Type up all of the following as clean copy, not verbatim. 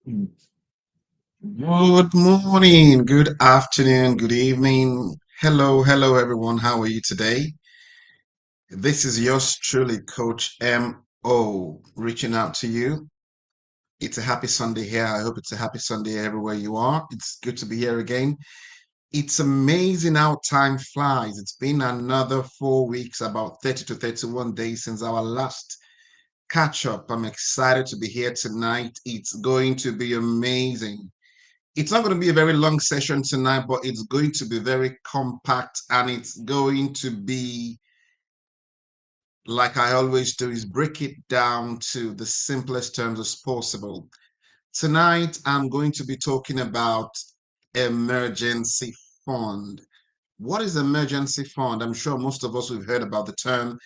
Good morning, good afternoon, good evening. Hello, everyone. How are you today? This is yours truly, Coach M.O., reaching out to you. It's a happy Sunday here. I hope it's a happy Sunday everywhere you are. It's good to be here again. It's amazing how time flies. It's been another 4 weeks, about 30 to 31 days since our last catch up. I'm excited to be here tonight. It's going to be amazing. It's not going to be a very long session tonight, but it's going to be very compact and it's going to be, like I always do, is break it down to the simplest terms as possible. Tonight, I'm going to be talking about emergency fund. What is emergency fund? I'm sure most of us have heard about the term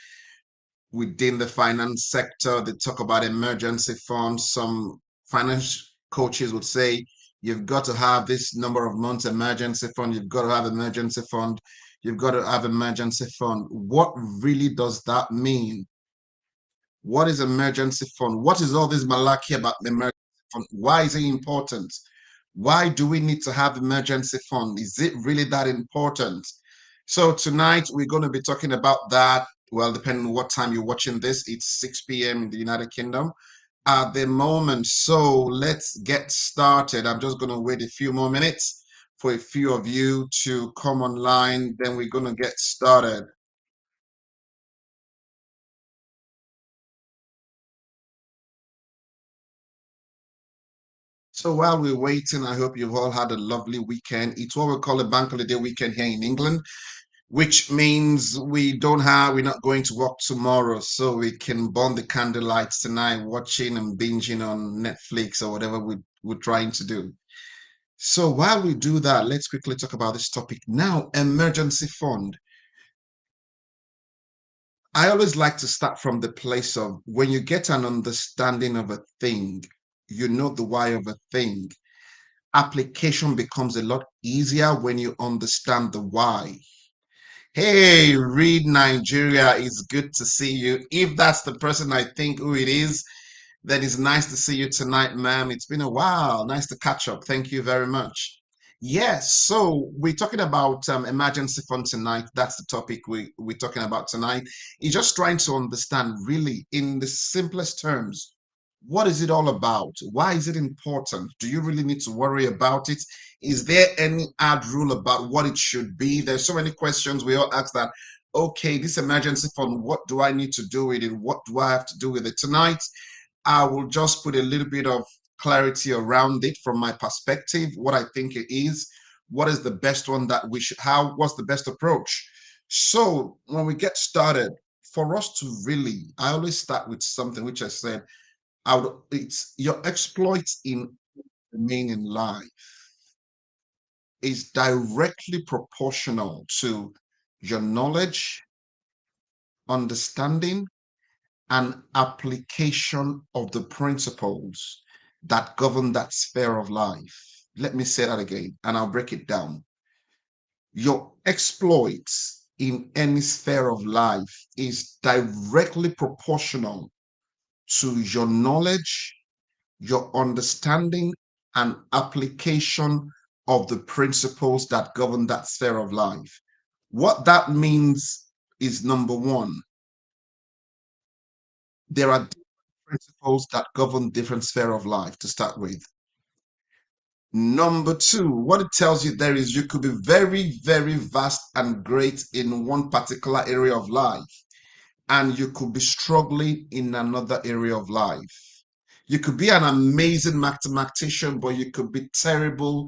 within the finance sector. They talk about emergency funds. Some finance coaches would say you've got to have this number of months emergency fund. You've got to have emergency fund. You've got to have emergency fund. What really does that mean? What is emergency fund? What is all this malarkey about the emergency fund? Why is it important? Why do we need to have emergency fund? Is it really that important? So tonight we're going to be talking about that. Well, depending on what time you're watching this, it's 6 p.m. in the United Kingdom at the moment. So let's get started. I'm just going to wait a few more minutes for a few of you to come online. Then we're going to get started. So while we're waiting, I hope you've all had a lovely weekend. It's what we call a bank holiday weekend here in England, which means we're not going to work tomorrow, so we can burn the candlelights tonight, watching and binging on Netflix or whatever we're trying to do. So while we do that, let's quickly talk about this topic now. Emergency fund. I always like to start from the place of when you get an understanding of a thing, you know the why of a thing. Application becomes a lot easier when you understand the why. Hey, Reed Nigeria, it's good to see you. If that's the person I think who it is, then it's nice to see you tonight, ma'am. It's been a while. Nice to catch up. Thank you very much. Yes, so we're talking about emergency fund tonight. That's the topic we're talking about tonight. It's just trying to understand, really, in the simplest terms, what is it all about? Why is it important? Do you really need to worry about it? Is there any hard rule about what it should be? There's so many questions we all ask that. Okay, this emergency fund, what do I need to do with it? What do I have to do with it? Tonight, I will just put a little bit of clarity around it from my perspective, what I think it is, what is the best one that we should, what's the best approach? So when we get started, for us to really, I always start with something which I said, it's your exploits in remaining life is directly proportional to your knowledge, understanding, and application of the principles that govern that sphere of life. Let me say that again, and I'll break it down. Your exploits in any sphere of life is directly proportional to your knowledge, your understanding, and application of the principles that govern that sphere of life. What that means is number one, there are principles that govern different sphere of life to start with. Number two, what it tells you there is you could be very, very vast and great in one particular area of life, and you could be struggling in another area of life. You could be an amazing mathematician, but you could be terrible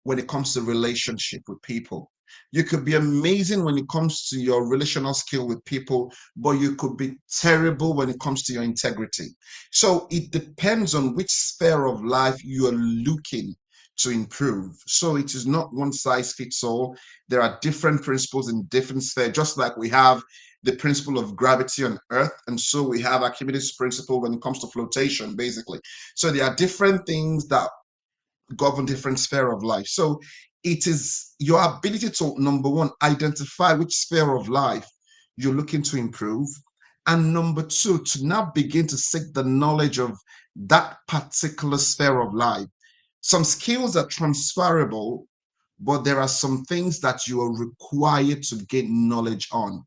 when it comes to relationship with people. You could be amazing when it comes to your relational skill with people, but you could be terrible when it comes to your integrity. So it depends on which sphere of life you are looking to improve. So it is not one size fits all. There are different principles in different spheres, just like we have the principle of gravity on Earth. And so we have Archimedes' principle when it comes to flotation, basically. So there are different things that govern different sphere of life. So it is your ability to, number one, identify which sphere of life you're looking to improve. And number two, to now begin to seek the knowledge of that particular sphere of life. Some skills are transferable, but there are some things that you are required to gain knowledge on.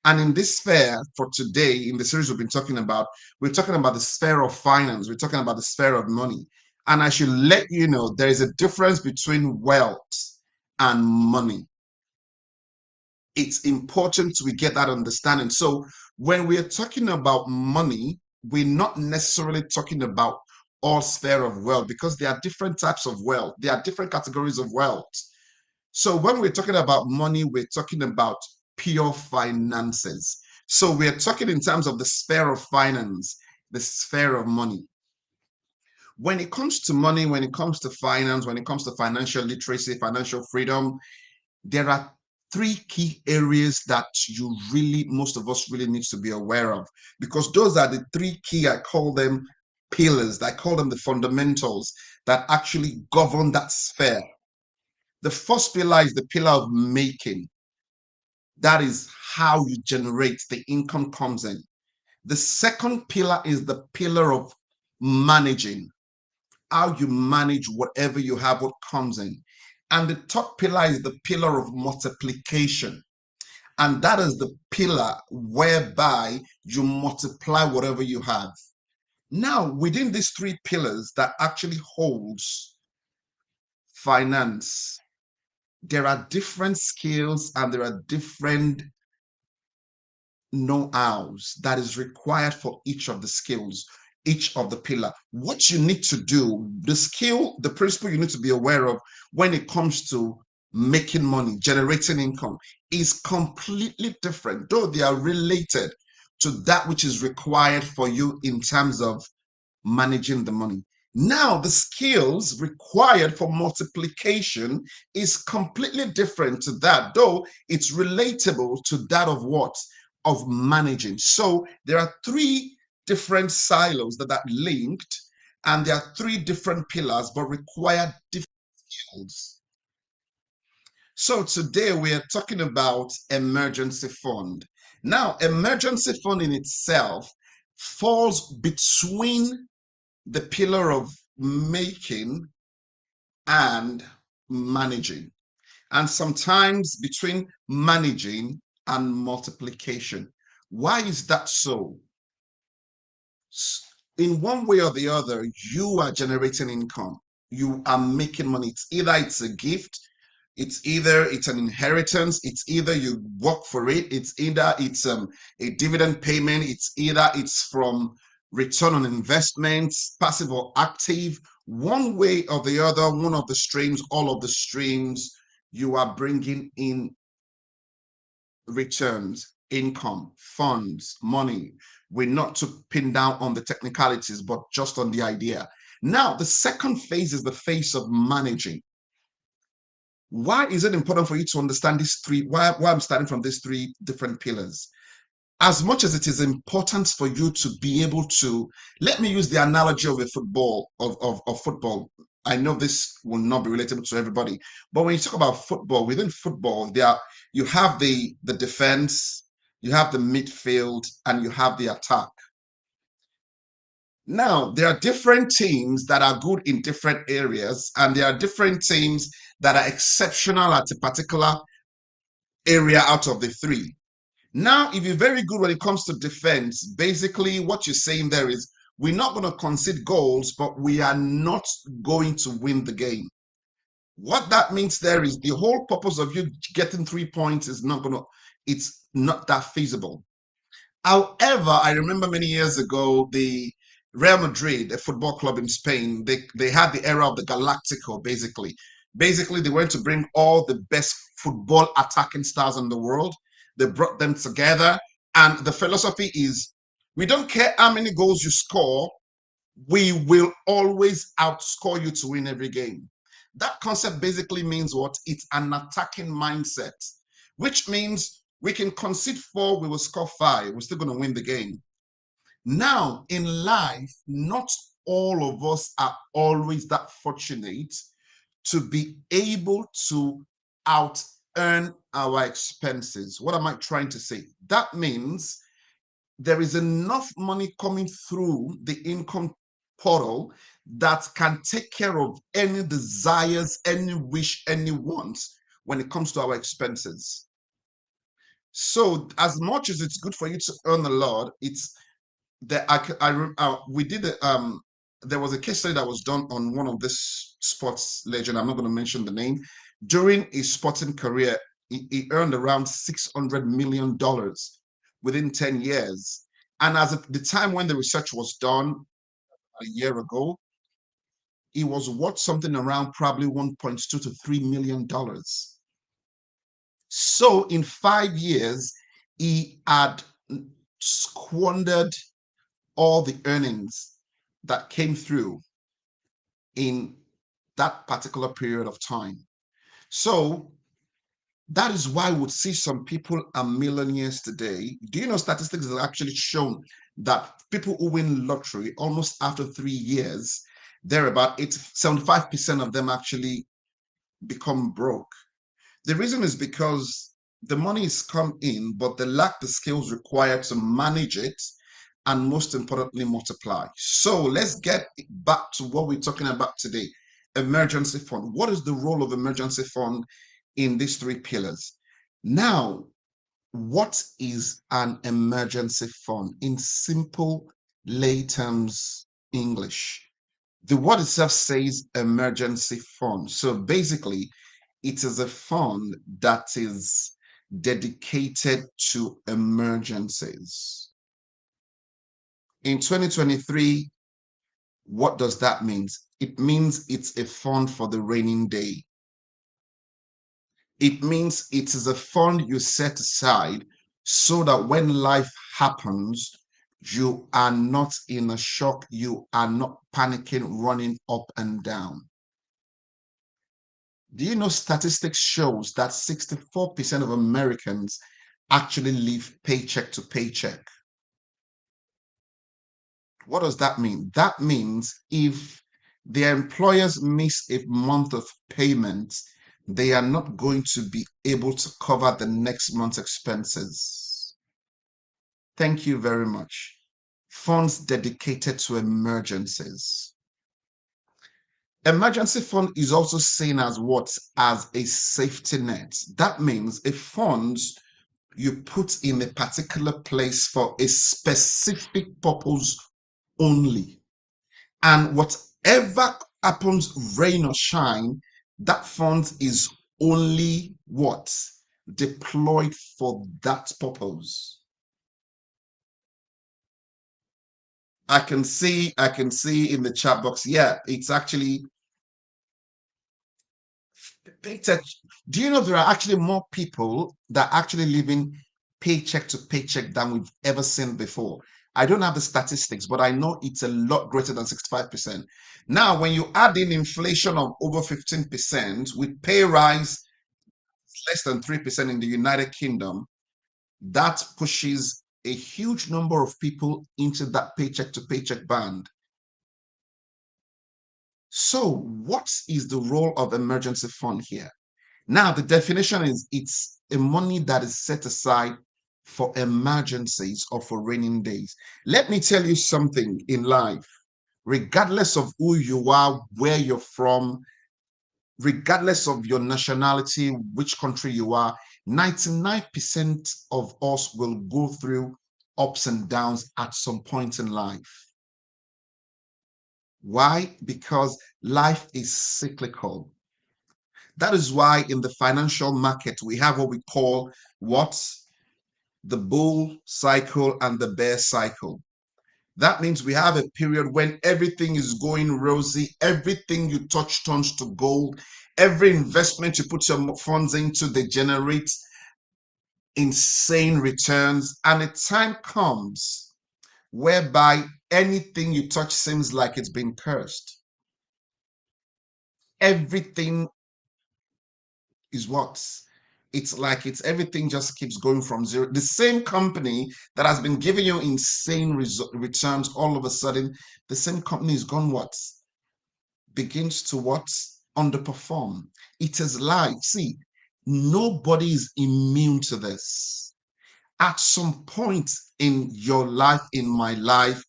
And in this sphere for today, in the series we've been talking about, we're talking about the sphere of finance, we're talking about the sphere of money. And I should let you know there is a difference between wealth and money. It's important we get that understanding. So when we're talking about money, we're not necessarily talking about all sphere of wealth because there are different types of wealth. There are different categories of wealth. So when we're talking about money, we're talking about pure finances. So we're talking in terms of the sphere of finance, the sphere of money. When it comes to money, when it comes to finance, when it comes to financial literacy, financial freedom, there are three key areas that you really, most of us really needs to be aware of, because those are the three key, I call them pillars, I call them the fundamentals that actually govern that sphere. The first pillar is the pillar of making. That is how you generate the income comes in. The second pillar is the pillar of managing, how you manage whatever you have, what comes in. And the third pillar is the pillar of multiplication. And that is the pillar whereby you multiply whatever you have. Now, within these three pillars that actually holds finance, there are different skills and there are different know-hows that is required for each of the skills, each of the pillar. What you need to do, the skill, the principle you need to be aware of when it comes to making money, generating income is completely different, though they are related to that which is required for you in terms of managing the money. Now, the skills required for multiplication is completely different to that, though it's relatable to that of what? Of managing. So there are three different silos that are linked, and there are three different pillars, but require different skills. So today we are talking about emergency fund. Now, emergency fund in itself falls between the pillar of making and managing, and sometimes between managing and multiplication. Why is that so? In one way or the other, you are generating income. You are making money. It's either it's a gift, it's either it's an inheritance, it's either you work for it, it's either it's a dividend payment, it's either it's from return on investments, passive or active. One way or the other, one of the streams, all of the streams, you are bringing in returns, income, funds, money. We're not to pin down on the technicalities, but just on the idea. Now, the second phase is the phase of managing. Why is it important for you to understand these three? Why I'm starting from these three different pillars? As much as it is important for you to be able to, let me use the analogy of a football, of football. I know this will not be relatable to everybody, but when you talk about football, within football, you have the defense, you have the midfield, and you have the attack. Now, there are different teams that are good in different areas, and there are different teams that are exceptional at a particular area out of the three. Now, if you're very good when it comes to defense, basically what you're saying there is we're not going to concede goals, but we are not going to win the game. What that means there is the whole purpose of you getting 3 points is not going to, it's not that feasible. However, I remember many years ago, the Real Madrid, a football club in Spain, they had the era of the Galactico, basically. Basically, they went to bring all the best football attacking stars in the world. They brought them together. And the philosophy is we don't care how many goals you score, we will always outscore you to win every game. That concept basically means what? It's an attacking mindset, which means we can concede four, we will score five, we're still going to win the game. Now, in life, not all of us are always that fortunate to be able to out earn our expenses. What am I trying to say? That means there is enough money coming through the income portal that can take care of any desires, any wish, any wants when it comes to our expenses. So as much as it's good for you to earn a lot, it's that we did there was a case study that was done on one of this sports legend. I'm not going to mention the name. During his sporting career, he earned around $600 million within 10 years. And as at the time when the research was done a year ago, he was worth something around probably 1.2 to $3 million. So in 5 years, he had squandered all the earnings that came through in that particular period of time. So that is why we would see some people are millionaires today. Do you know statistics have actually shown that people who win lottery almost after 3 years, they're about 75% of them actually become broke. The reason is because the money is come in, but they lack the skills required to manage it and most importantly, multiply. So let's get back to what we're talking about today. Emergency fund. What is the role of emergency fund in these three pillars? Now, what is an emergency fund in simple lay terms English? The word itself says emergency fund. So basically, it is a fund that is dedicated to emergencies. In 2023, what does that mean? It means it's a fund for the raining day. It means it is a fund you set aside so that when life happens, you are not in a shock, you are not panicking, running up and down. Do you know statistics shows that 64% of Americans actually live paycheck to paycheck? What does that mean? That means if their employers miss a month of payments, they are not going to be able to cover the next month's expenses. Thank you very much. Funds dedicated to emergencies. Emergency fund is also seen as what? As a safety net. That means a fund you put in a particular place for a specific purpose only. And whatever happens, rain or shine, that fund is only what? Deployed for that purpose. I can see in the chat box, yeah, it's actually paycheck. Do you know there are actually more people that are actually living paycheck to paycheck than we've ever seen before? I don't have the statistics, but I know it's a lot greater than 65%. Now, when you add in inflation of over 15% with pay rise less than 3% in the United Kingdom, that pushes a huge number of people into that paycheck to paycheck band. So, what is the role of emergency fund here? Now, the definition is it's a money that is set aside for emergencies or for raining days. Let me tell you something in life, regardless of who you are, where you're from, regardless of your nationality, which country you are, 99% of us will go through ups and downs at some point in life. Why? Because life is cyclical. That is why in the financial market, we have what we call what? The bull cycle and the bear cycle. That means we have a period when everything is going rosy, everything you touch turns to gold, every investment you put your funds into, they generate insane returns. And a time comes whereby anything you touch seems like it's been cursed. Everything is what? It's like it's everything just keeps going from zero. The same company that has been giving you insane returns, all of a sudden, the same company is gone what? Begins to what? Underperform. It is life. See, nobody is immune to this. At some point in your life, in my life,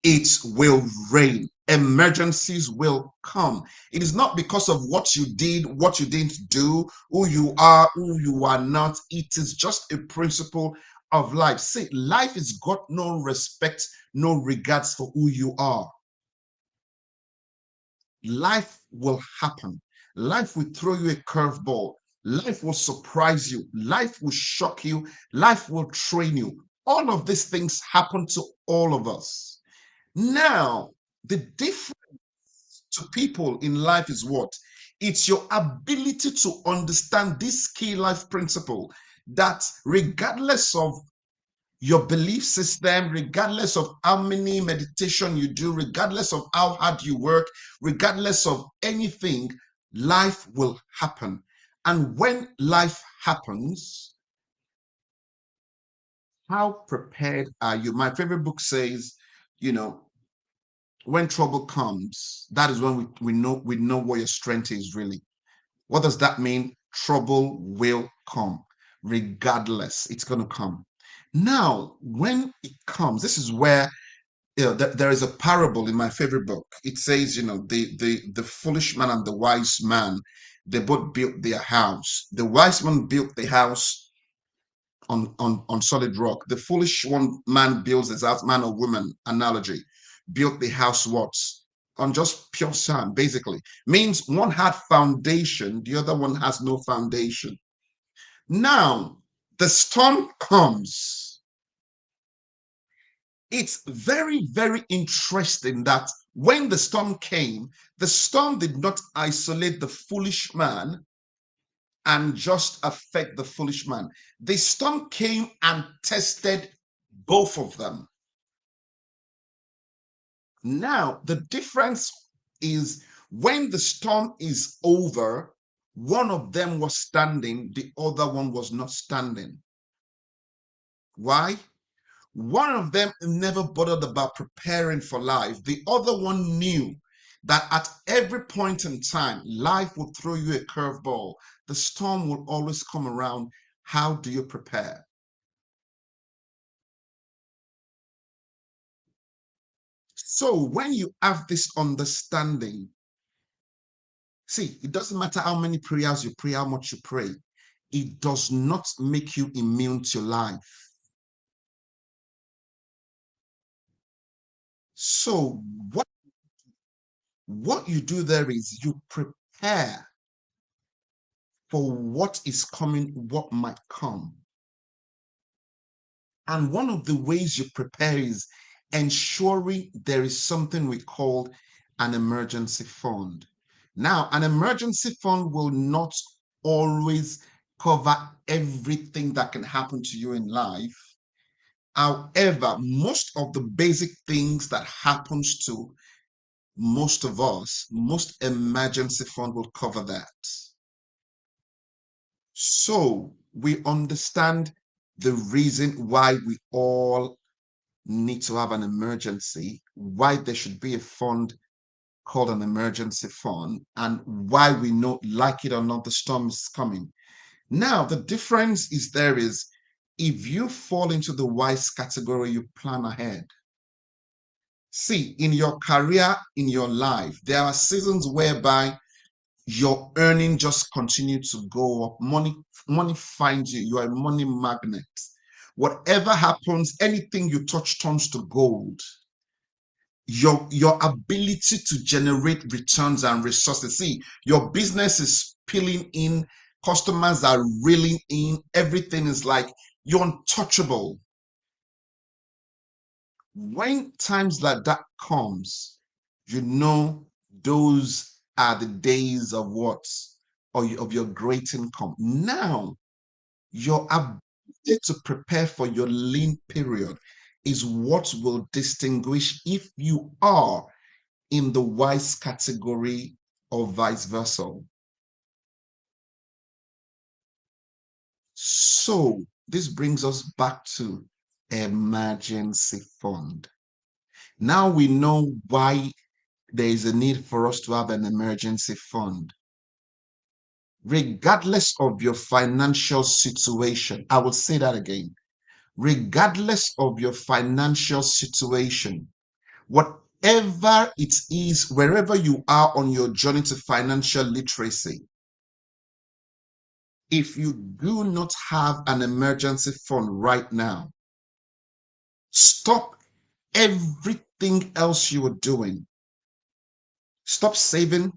it will rain. emergencies will come. It is not because of what you did, what you didn't do, who you are not. It is just a principle of life. See, life has got no respect, no regards for who you are. Life will happen. Life will throw you a curveball. Life will surprise you. Life will shock you. Life will train you. All of these things happen to all of us. Now, the difference to people in life is what? It's your ability to understand this key life principle that regardless of your belief system, regardless of how many meditation you do, regardless of how hard you work, regardless of anything, life will happen. And when life happens, how prepared are you? My favorite book says, you know, when trouble comes, that is when we know what your strength is really. What does that mean? Trouble will come, regardless. It's going to come. Now, when it comes, this is where there is a parable in my favorite book. It says, the foolish man and the wise man, they both built their house. The wise man built the house on solid rock. The foolish one man builds his house, man or woman analogy, built the house what? On just pure sand, basically. Means one had foundation, the other one has no foundation. Now, the storm comes. It's very, very interesting that when the storm came, the storm did not isolate the foolish man and just affect the foolish man. The storm came and tested both of them. Now, the difference is when the storm is over, one of them was standing, the other one was not standing. Why? One of them never bothered about preparing for life. The other one knew that at every point in time, life will throw you a curveball. The storm will always come around. How do you prepare? So when you have this understanding, see, it doesn't matter how many prayers you pray, how much you pray. It does not make you immune to life. So what you do there is you prepare for what is coming, what might come. And one of the ways you prepare is ensuring there is something we call an emergency fund. Now, an emergency fund will not always cover everything that can happen to you in life. However, most of the basic things that happens to most of us, most emergency fund will cover that. So we understand the reason why we all need to have an emergency, why there should be a fund called an emergency fund, and why we know, like it or not, the storm is coming. Now, the difference is there is if you fall into the wise category, you plan ahead. See, in your career, in your life, there are seasons whereby your earning just continue to go up. Money finds you. You are a money magnet. Whatever happens, anything you touch turns to gold. Your ability to generate returns and resources. See, your business is peeling in, customers are reeling in, everything is like you're untouchable. When times like that comes, you know those are the days of what? Or of your great income. Now, your ability to prepare for your lean period is what will distinguish if you are in the wise category or vice versa. So this brings us back to emergency fund. Now we know why there is a need for us to have an emergency fund. Regardless of your financial situation, I will say that again. Regardless of your financial situation, what Whatever it is, wherever you are on your journey to financial literacy, if you do not have an emergency fund right now, stop everything else you are doing. Stop saving,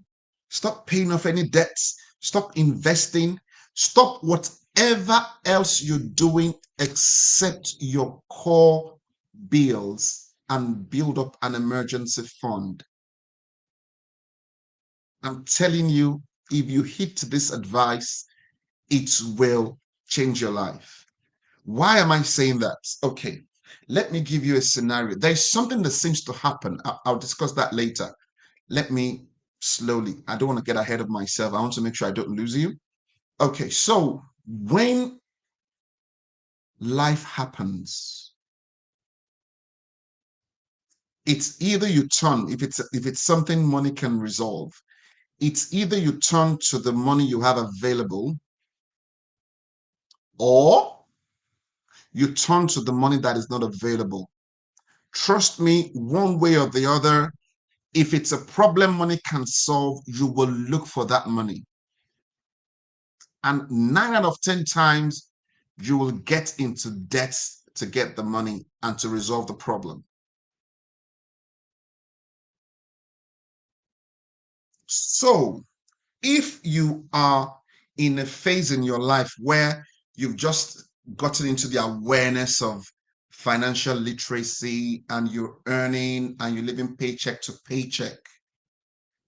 stop paying off any debts, stop investing, stop whatever else you're doing except your core bills and build up an emergency fund. I'm telling you, if you hit this advice, it will change your life. Why am I saying that? Okay, let me give you a scenario. There's something that seems to happen. I'll discuss that later. Let me slowly, I don't want to get ahead of myself. I want to make sure I don't lose you. Okay, so when life happens, it's either you turn, if it's something money can resolve, it's either you turn to the money you have available, or you turn to the money that is not available. Trust me, one way or the other, if it's a problem money can solve, you will look for that money. And 9 out of 10 times, you will get into debt to get the money and to resolve the problem. So, if you are in a phase in your life where you've just gotten into the awareness of financial literacy and you're earning and you're living paycheck to paycheck,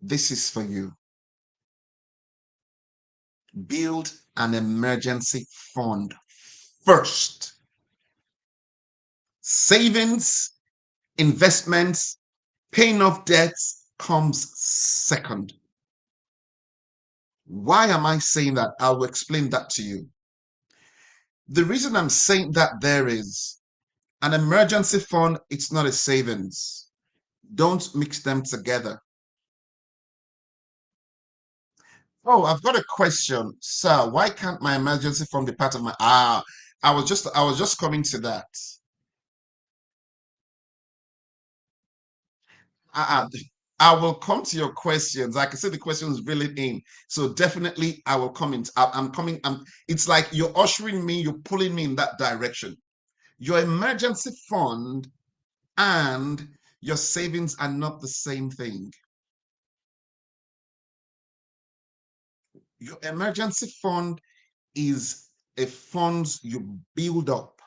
this is for you. Build an emergency fund first. Savings, investments, paying off debts comes second. Why am I saying that? I will explain that to you. The reason I'm saying that there is an emergency fund, it's not a savings. Don't mix them together. Oh, I've got a question, sir. Why can't my emergency fund be part of my I was just coming to that. Uh, I will come to your questions. I can see the questions really in. So definitely I will comment. I'm coming. It's like you're ushering me, you're pulling me in that direction. Your emergency fund and your savings are not the same thing. Your emergency fund is a fund you build up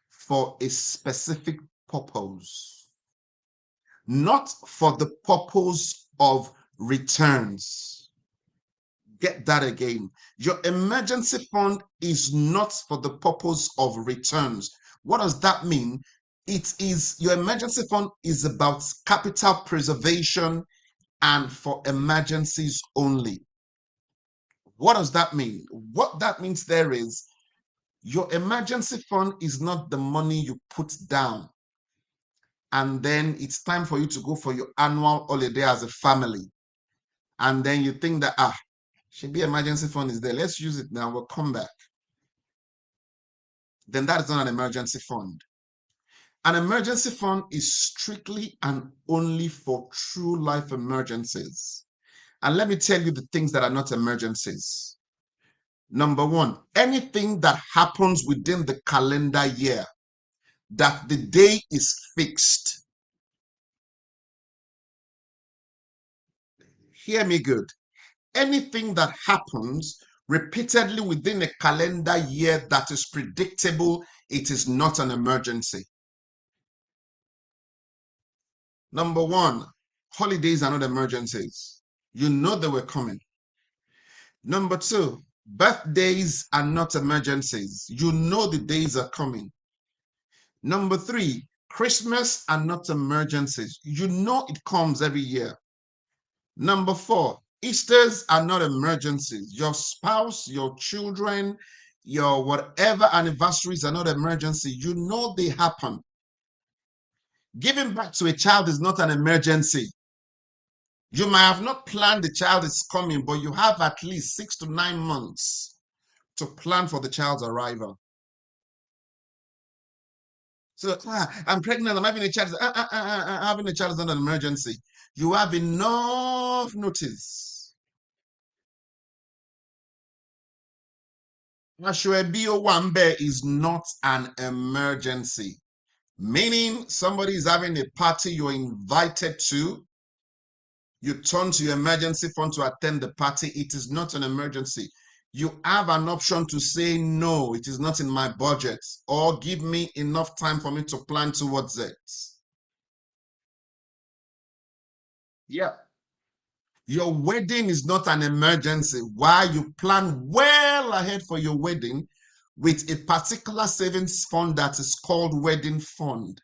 for a specific purpose, not for the purpose of returns. Get that again. Your emergency fund is not for the purpose of returns. What does that mean? It is your emergency fund is about capital preservation and for emergencies only. What does that mean? What that means there is your emergency fund is not the money you put down and then it's time for you to go for your annual holiday as a family. And then you think that, should be emergency fund is there. Let's use it now. We'll come back. Then that is not an emergency fund. An emergency fund is strictly and only for true life emergencies. And let me tell you the things that are not emergencies. Number one, anything that happens within the calendar year, that the day is fixed. Hear me good. Anything that happens repeatedly within a calendar year that is predictable, it is not an emergency. Number one, holidays are not emergencies. You know they were coming. Number two, birthdays are not emergencies. You know the days are coming. Number three, Christmas are not emergencies. You know it comes every year. Number four, Easters are not emergencies. Your spouse, your children, your whatever anniversaries are not emergency. You know they happen. Giving back to a child is not an emergency. You might have not planned the child is coming, but you have at least 6 to 9 months to plan for the child's arrival. So I'm pregnant, I'm having a child. Having a child is not an emergency. You have enough notice. Ashwebio Wambe is not an emergency. Meaning somebody is having a party you're invited to, you turn to your emergency fund to attend the party. It is not an emergency. You have an option to say, no, it is not in my budget, or give me enough time for me to plan towards it. Yeah. Your wedding is not an emergency. Why? You plan well ahead for your wedding with a particular savings fund that is called wedding fund.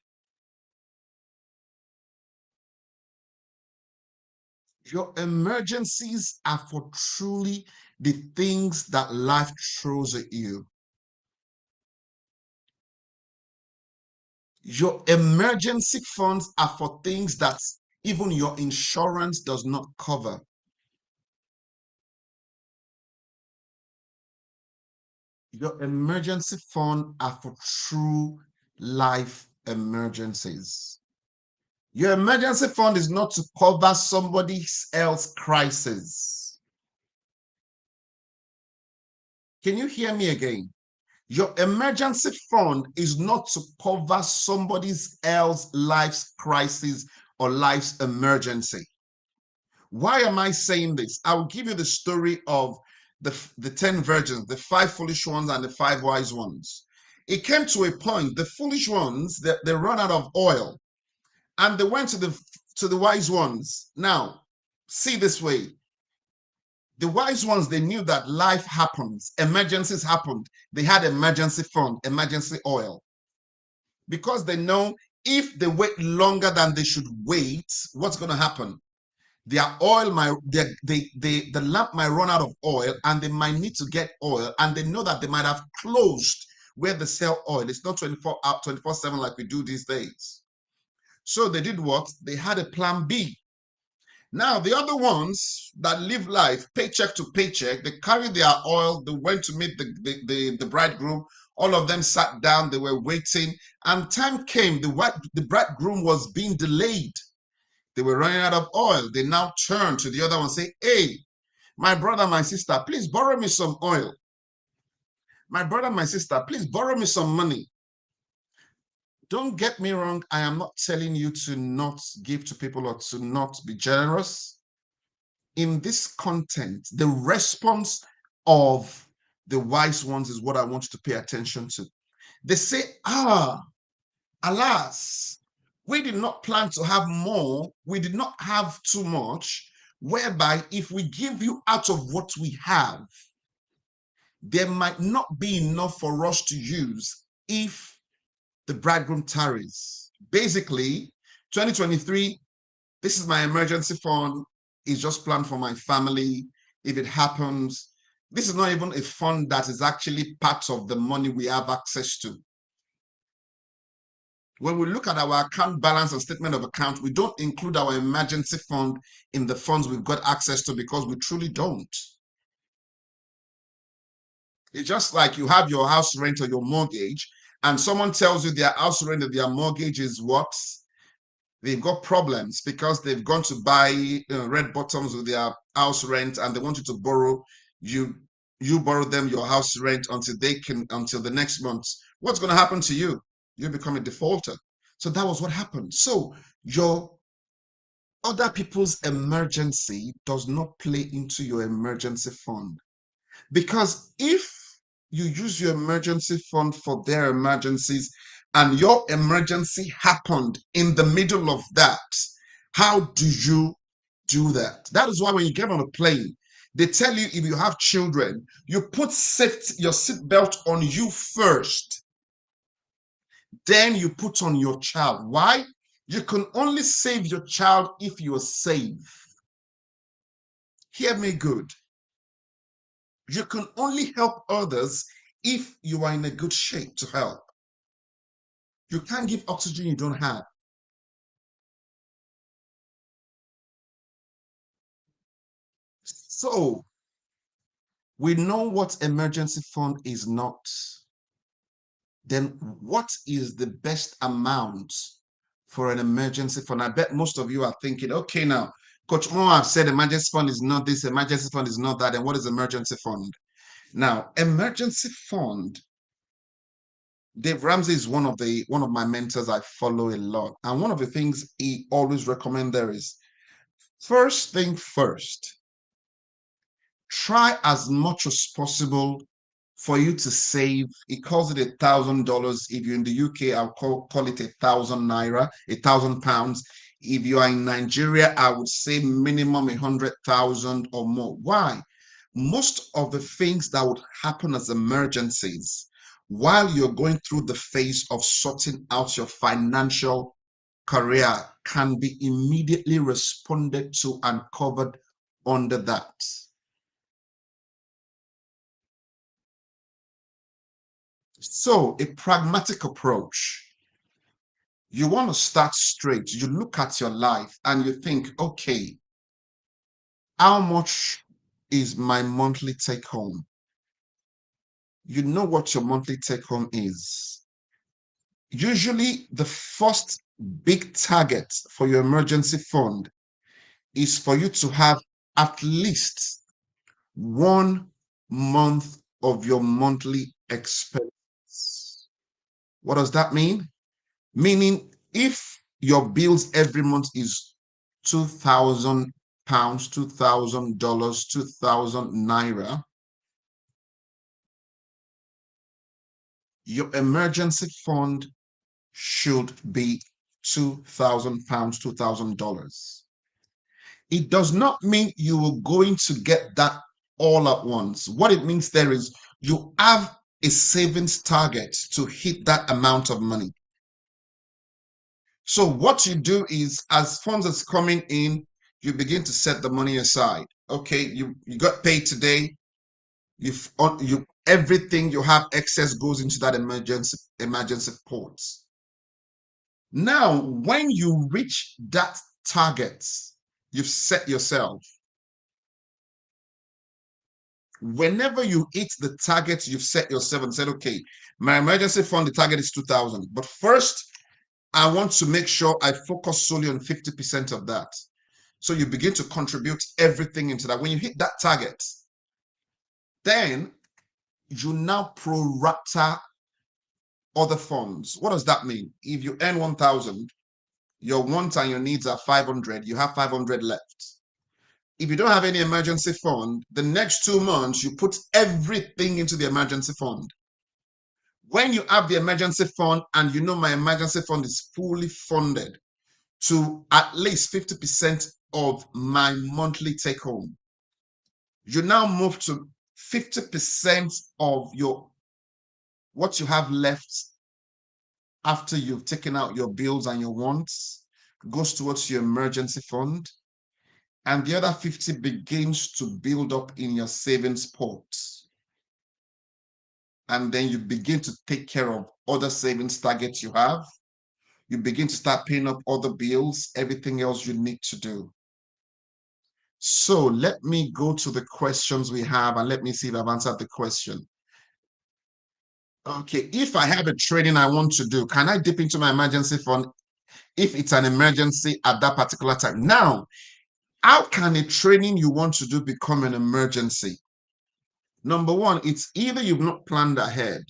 Your emergencies are for truly the things that life throws at you. Your emergency funds are for things that even your insurance does not cover. Your emergency fund are for true life emergencies. Your emergency fund is not to cover somebody else's crisis. Can you hear me again? Your emergency fund is not to cover somebody else's life's crisis or life's emergency. Why am I saying this? I'll give you the story of the 10 virgins, the 5 foolish ones and the 5 wise ones. It came to a point, the foolish ones, they run out of oil, and they went to the wise ones. Now, see this way. The wise ones, they knew that life happens, emergencies happened. They had emergency fund, emergency oil, because they know if they wait longer than they should wait, what's going to happen? Their oil might, the lamp might run out of oil, and they might need to get oil, and they know that they might have closed where they sell oil. It's not 24/7 like we do these days. So they did what? They had a plan B. Now, the other ones that live life paycheck to paycheck, they carried their oil, they went to meet the bridegroom. All of them sat down, they were waiting, and time came, the bridegroom was being delayed. They were running out of oil. They now turn to the other one and say, hey, my brother, my sister, please borrow me some oil. My brother, my sister, please borrow me some money. Don't get me wrong. I am not telling you to not give to people or to not be generous. In this content, the response of the wise ones is what I want you to pay attention to. They say, alas, we did not plan to have more. We did not have too much, whereby if we give you out of what we have, there might not be enough for us to use if the bridegroom tarries. Basically, 2023, this is my emergency fund. It's just planned for my family. If it happens, this is not even a fund that is actually part of the money we have access to. When we look at our account balance and statement of account, we don't include our emergency fund in the funds we've got access to because we truly don't. It's just like you have your house rent or your mortgage, and someone tells you their house rent or their mortgage is what? They've got problems because they've gone to buy red bottoms with their house rent, and they want you to borrow. You borrow them your house rent until the next month. What's going to happen to you? You become a defaulter. So that was what happened. So your other people's emergency does not play into your emergency fund. Because if you use your emergency fund for their emergencies and your emergency happened in the middle of that, how do you do that? That is why when you get on a plane, they tell you if you have children, you put your seatbelt on you first. Then you put on your child. Why? You can only save your child if you are safe. Hear me good. You can only help others if you are in a good shape to help. You can't give oxygen you don't have. So we know what emergency fund is not. then what is the best amount for an emergency fund? I bet most of you are thinking, okay, now, Coach Mo, I've said emergency fund is not this, emergency fund is not that. And what is emergency fund? Now, emergency fund, Dave Ramsey is one of my mentors I follow a lot. And one of the things he always recommend there is first thing first, try as much as possible for you to save. He calls it $1,000. If you're in the UK, I'll call it 1,000 naira, £1,000. If you are in Nigeria, I would say minimum 100,000 or more. Why? Most of the things that would happen as emergencies while you're going through the phase of sorting out your financial career can be immediately responded to and covered under that. So, a pragmatic approach. You want to start straight. You look at your life and you think, okay, how much is my monthly take home? You know what your monthly take home is. Usually, the first big target for your emergency fund is for you to have at least 1 month of your monthly expense. What does that mean? Meaning, if your bills every month is £2,000, $2,000, 2,000 naira, your emergency fund should be £2,000, $2,000. It does not mean you are going to get that all at once. What it means there is you have a savings target to hit that amount of money. So what you do is, as funds is coming in, you begin to set the money aside. Okay, you got paid today. You everything you have excess goes into that emergency pot. Now, when you reach that target you've set yourself, whenever you hit the target you've set yourself and said, okay, my emergency fund, the target is 2,000, but first I want to make sure I focus solely on 50% of that. So you begin to contribute everything into that. When you hit that target, then you now pro rata other funds. What does that mean? If you earn 1,000, your wants and your needs are 500, you have 500 left. If you don't have any emergency fund, the next 2 months, you put everything into the emergency fund. When you have the emergency fund and you know my emergency fund is fully funded to at least 50% of my monthly take home, you now move to 50% of your what you have left after you've taken out your bills and your wants goes towards your emergency fund, and the other 50 begins to build up in your savings pot. And then you begin to take care of other savings targets you have. You begin to start paying up other bills, everything else you need to do. So let me go to the questions we have and let me see if I've answered the question. Okay, if I have a trading I want to do, can I dip into my emergency fund if it's an emergency at that particular time? Now, how can a training you want to do become an emergency? Number one, it's either you've not planned ahead,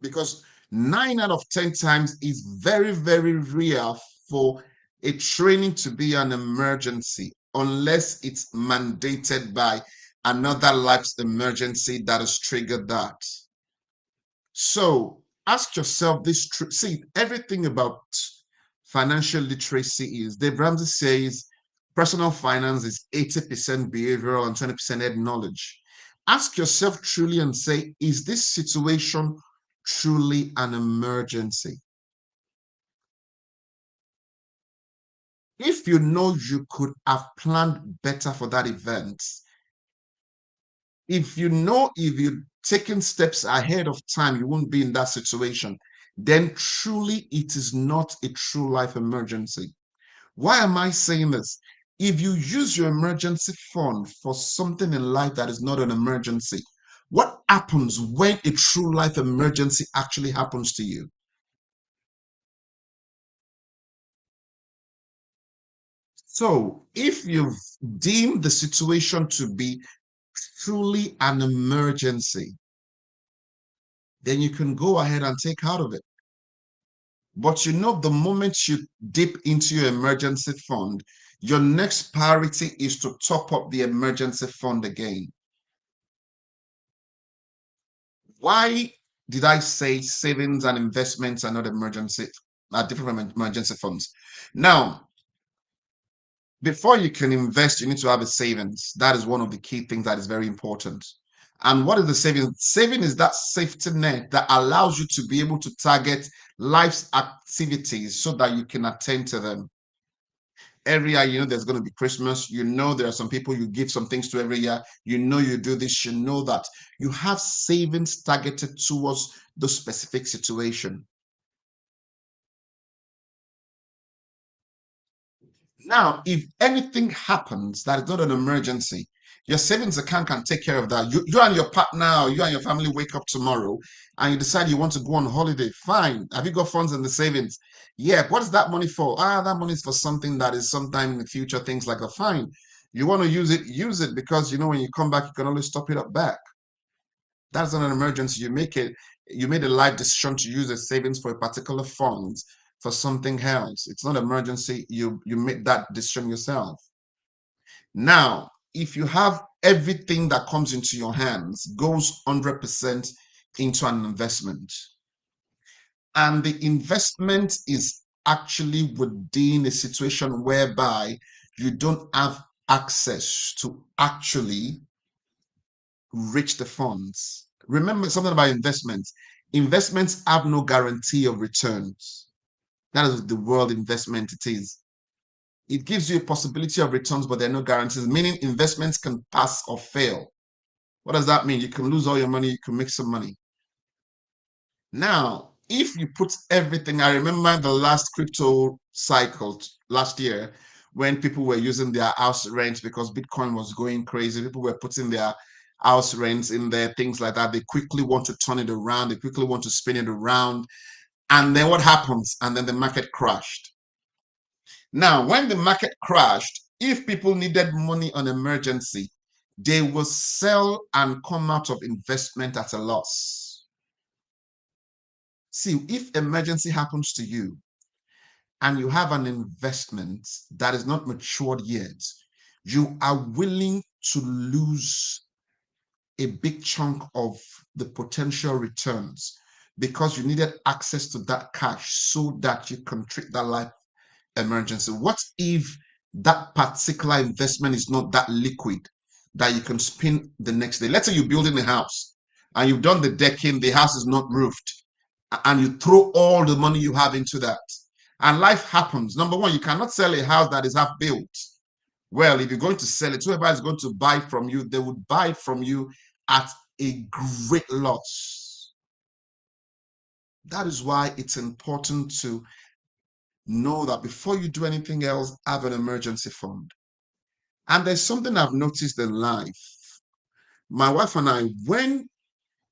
because 9 out of 10 times is very, very rare for a training to be an emergency unless it's mandated by another life's emergency that has triggered that. So ask yourself this, see, everything about financial literacy is, Dave Ramsey says, personal finance is 80% behavioral and 20% head knowledge. Ask yourself truly and say, is this situation truly an emergency? If you know you could have planned better for that event, if you know if you'd taken steps ahead of time, you won't be in that situation, then truly it is not a true life emergency. Why am I saying this? If you use your emergency fund for something in life that is not an emergency, What happens when a true life emergency actually happens to you? So, if you've deemed the situation to be truly an emergency, then you can go ahead and take out of it. But you know, the moment you dip into your emergency fund, your next priority is to top up the emergency fund again. Why did I say savings and investments are not emergency, are different from emergency funds? Now, before you can invest, you need to have a savings. That is one of the key things that is very important. And what is the savings? Saving is that safety net that allows you to be able to target life's activities so that you can attend to them. Every year, you know, there's going to be Christmas. You know, there are some people you give some things to every year. You know, you do this, you know that. You have savings targeted towards the specific situation. Now, if anything happens that is not an emergency, your savings account can take care of that. You and your partner or you and your family wake up tomorrow and you decide you want to go on holiday. Fine. Have you got funds in the savings? Yeah. What is that money for? Ah, that money is for something that is sometime in the future, things like that. Fine. You want to use it because you know when you come back, you can always top it up back. That's not an emergency. You made a life decision to use a savings for a particular fund for something else. It's not an emergency. You made that decision yourself. Now, if you have everything that comes into your hands goes 100% into an investment, and the investment is actually within a situation whereby you don't have access to actually reach the funds. Remember something about investments. Investments have no guarantee of returns. That is the world investment it is. It gives you a possibility of returns, but there are no guarantees, meaning investments can pass or fail. What does that mean? You can lose all your money, you can make some money. Now, if you put everything, I remember the last crypto cycle last year when people were using their house rent because Bitcoin was going crazy. People were putting their house rents in there, things like that. They quickly want to turn it around, they quickly want to spin it around. And then what happens? And then the market crashed. Now, when the market crashed, if people needed money on emergency, they will sell and come out of investment at a loss. See, if emergency happens to you and you have an investment that is not matured yet, you are willing to lose a big chunk of the potential returns because you needed access to that cash so that you can treat that life emergency. What if that particular investment is not that liquid that you can spin the next day? Let's say you're building a house and you've done the decking, the house is not roofed, and you throw all the money you have into that. And life happens. Number one, you cannot sell a house that is half built. Well, if you're going to sell it, whoever is going to buy from you, they would buy from you at a great loss. That is why it's important to know that before you do anything else, have an emergency fund. And there's something I've noticed in life. My wife and I, when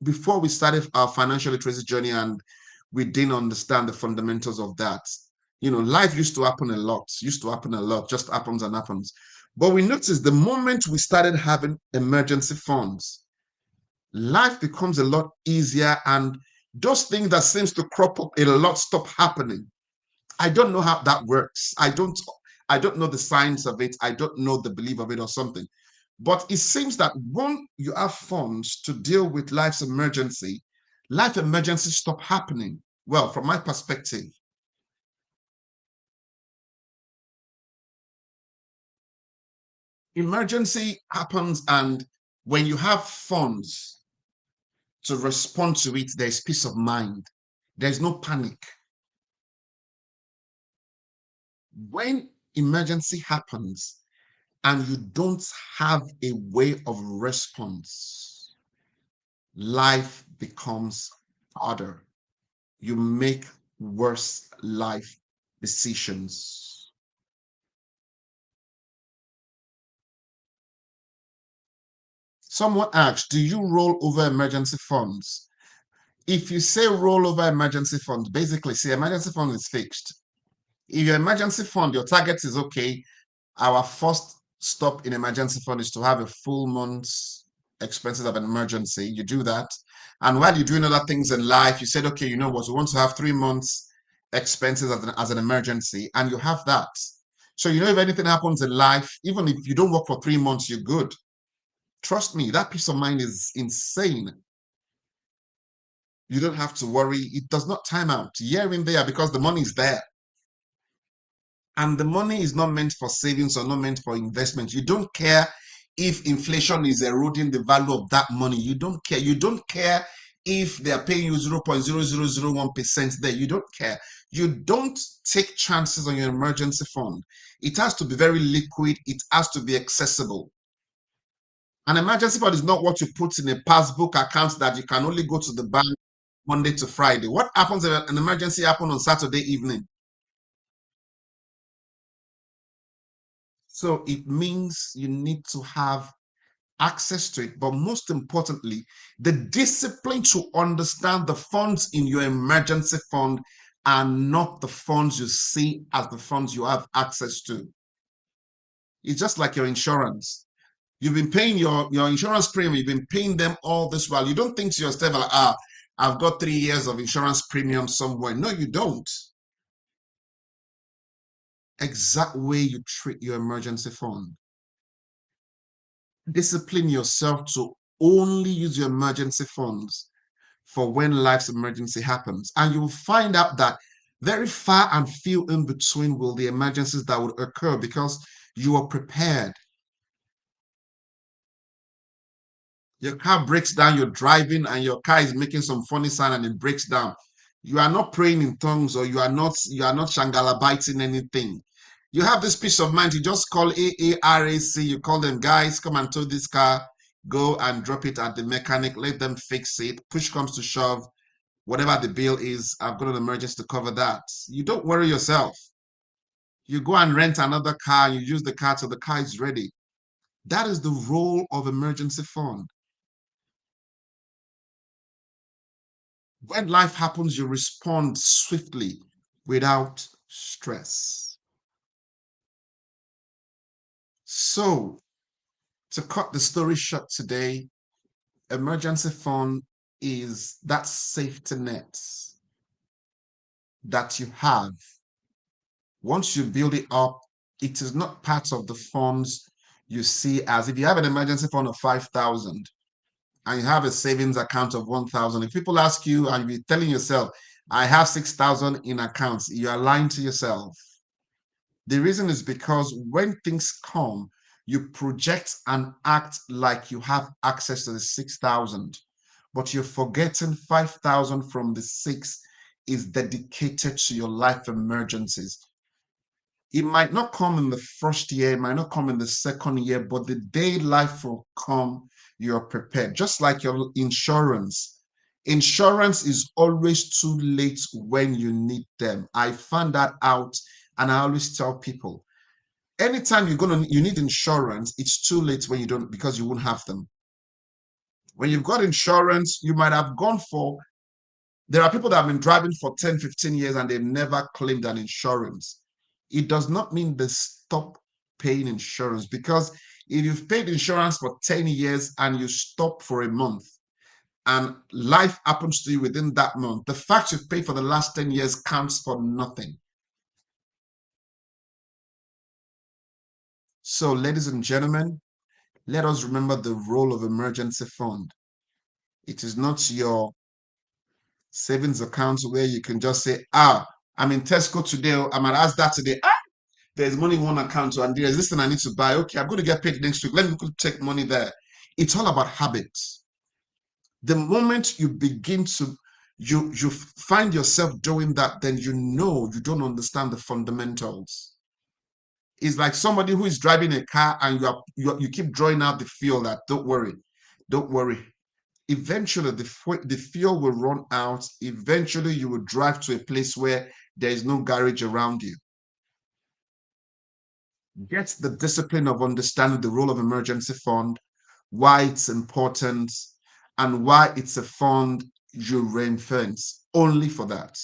before we started our financial literacy journey and we didn't understand the fundamentals of that, you know, life used to happen a lot, just happens and happens. But we noticed the moment we started having emergency funds, life becomes a lot easier and those things that seems to crop up a lot stop happening. I don't know how that works. I don't know the science of it. I don't know the belief of it or something. But it seems that when you have funds to deal with life's emergency, life emergencies stop happening. Well, from my perspective, emergency happens, and when you have funds to respond to it, there's peace of mind. There's no panic. When emergency happens and you don't have a way of response, life becomes harder. You make worse life decisions. Someone asked, do you roll over emergency funds? If you say roll over emergency funds, basically, see, emergency fund is fixed. If your emergency fund, your target is okay, our first stop in emergency fund is to have a full month's expenses of an emergency. You do that. And while you're doing other things in life, you said, okay, you know what, we want to have 3 months expenses as an emergency, and you have that. So, you know, if anything happens in life, even if you don't work for 3 months, you're good. Trust me, that peace of mind is insane. You don't have to worry. It does not time out here and there because the money is there. And the money is not meant for savings or not meant for investment. You don't care if inflation is eroding the value of that money. You don't care. You don't care if they are paying you 0.0001% there. You don't care. You don't take chances on your emergency fund. It has to be very liquid. It has to be accessible. An emergency fund is not what you put in a passbook account that you can only go to the bank Monday to Friday. What happens if an emergency happens on Saturday evening? So it means you need to have access to it, but most importantly, the discipline to understand the funds in your emergency fund are not the funds you see as the funds you have access to. It's just like your insurance. You've been paying your insurance premium, you've been paying them all this while. You don't think to yourself, like, I've got 3 years of insurance premium somewhere. No, you don't. Exact way you treat your emergency fund. Discipline yourself to only use your emergency funds for when life's emergency happens. And you'll find out that very far and few in between will the emergencies that would occur because you are prepared. Your car breaks down, you're driving, and your car is making some funny sound and it breaks down. You are not praying in tongues or you are not shangalabiting anything. You have this peace of mind. You just call AARAC, you call them, guys, come and tow this car, go and drop it at the mechanic, let them fix it. Push comes to shove, whatever the bill is, I've got an emergency to cover that. You don't worry yourself. You go and rent another car, you use the car till the car is ready. That is the role of emergency fund. When life happens, you respond swiftly without stress. So, to cut the story short today, emergency fund is that safety net that you have. Once you build it up, it is not part of the funds you see as if you have an emergency fund of 5,000 and you have a savings account of 1,000. If people ask you and you're telling yourself, I have 6,000 in accounts, you are lying to yourself. The reason is because when things come, you project and act like you have access to the 6,000, but you're forgetting 5,000 from the six is dedicated to your life emergencies. It might not come in the first year, it might not come in the second year, but the day life will come, you're prepared. Just like your insurance. Insurance is always too late when you need them. I found that out, and I always tell people, anytime you need insurance, it's too late when you don't, because you won't have them. When you've got insurance, you might have gone for, there are people that have been driving for 10, 15 years and they've never claimed an insurance. It does not mean they stop paying insurance, because if you've paid insurance for 10 years and you stop for a month and life happens to you within that month, the fact you've paid for the last 10 years counts for nothing. So, ladies and gentlemen, let us remember the role of emergency fund. It is not your savings account where you can just say, I'm in Tesco today, I'm at Asda today. There's money in one account, and there's this thing I need to buy. Okay, I'm going to get paid next week. Let me take money there. It's all about habits. The moment you begin to you find yourself doing that, then you know you don't understand the fundamentals. It's like somebody who is driving a car and you keep drawing out the fuel. That don't worry, don't worry. Eventually, the fuel will run out. Eventually, you will drive to a place where there is no garage around you. Get the discipline of understanding the role of emergency fund. why it's important, and why it's a fund you ring-fence only for that.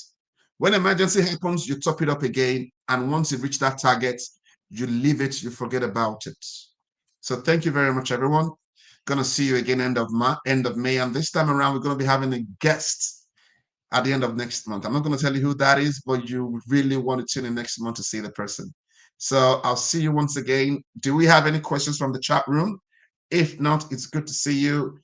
When emergency happens, you top it up again, and once you reach that target, you leave it, you forget about it. So thank you very much, everyone. Gonna see you again end of May, and this time around we're gonna be having a guest at the end of next month. I'm not gonna tell you who that is, but you really want to tune in next month to see the person. So I'll see you once again. Do we have any questions from the chat room? If not, it's good to see you.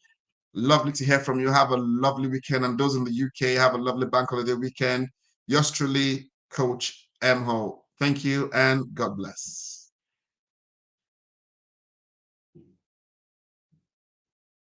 Lovely to hear from you. Have a lovely weekend. And those in the UK, have a lovely bank holiday weekend. Yours truly, Coach M. Ho. Thank you and God bless.